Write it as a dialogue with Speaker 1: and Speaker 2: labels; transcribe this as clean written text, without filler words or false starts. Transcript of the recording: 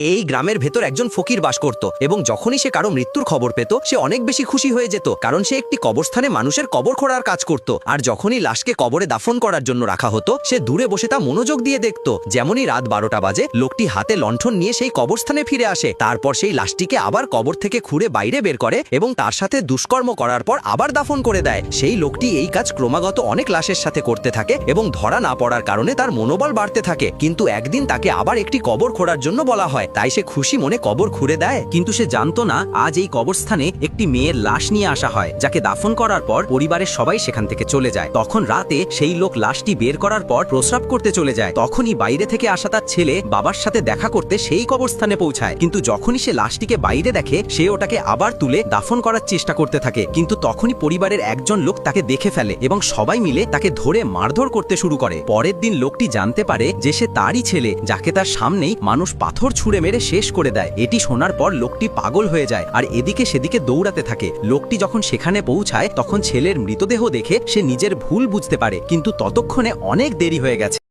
Speaker 1: এই গ্রামের ভেতর একজন ফকির বাস করত এবং যখনই সে কারো মৃত্যুর খবর পেত সে অনেক বেশি খুশি হয়ে যেত, কারণ সে একটি কবরস্থানে মানুষের কবর খোঁড়ার কাজ করত। আর যখনই লাশকে কবরে দাফন করার জন্য রাখা হতো সে দূরে বসে তা মনোযোগ দিয়ে দেখত। যেমনই রাত 12টা বাজে লোকটি হাতে লণ্ঠন নিয়ে সেই কবরস্থানে ফিরে আসে। তারপর সেই লাশটিকে আবার কবর থেকে খুঁড়ে বাইরে বের করে এবং তার সাথে দুষ্কর্ম করার পর আবার দাফন করে দেয়। সেই লোকটি এই কাজ ক্রমাগত অনেক লাশের সাথে করতে থাকে এবং ধরা না পড়ার কারণে তার মনোবল বাড়তে থাকে। কিন্তু একদিন তাকে আবার একটি কবর খোঁড়ার জন্য বলা হয়, তাই সে খুশি মনে কবর খুঁড়ে দেয়। কিন্তু সে জানতো না আজ এই কবরস্থানে একটি মেয়ের লাশ নিয়ে আসা হয়, যাকে দাফন করার পর পরিবারের সবাই সেখান থেকে চলে যায়। তখন রাতে সেই লোক লাশটি বের করার পর প্রস্রাব করতে চলে যায়। তখনই বাইরে থেকে আসা তার ছেলে বাবার সাথে দেখা করতে সেই কবরস্থানে পৌঁছায়। কিন্তু যখনই সে লাশটিকে বাইরে দেখে সে ওটাকে আবার তুলে দাফন করার চেষ্টা করতে থাকে। কিন্তু তখনই পরিবারের একজন লোক তাকে দেখে ফেলে এবং সবাই মিলে তাকে ধরে মারধর করতে শুরু করে। পরের দিন লোকটি জানতে পারে যে সে তারই ছেলে, যাকে তার সামনেই মানুষ পাথর ছুঁড়ে মেরে শেষ করে দেয়। এটি শোনার পর লোকটি পাগল হয়ে যায় আর এদিকে সেদিকে দৌড়াতে থাকে। লোকটি যখন সেখানে পৌঁছায় তখন ছেলের মৃতদেহ দেখে সে নিজের ভুল বুঝতে পারে, কিন্তু ততক্ষণে অনেক দেরি হয়ে গেছে।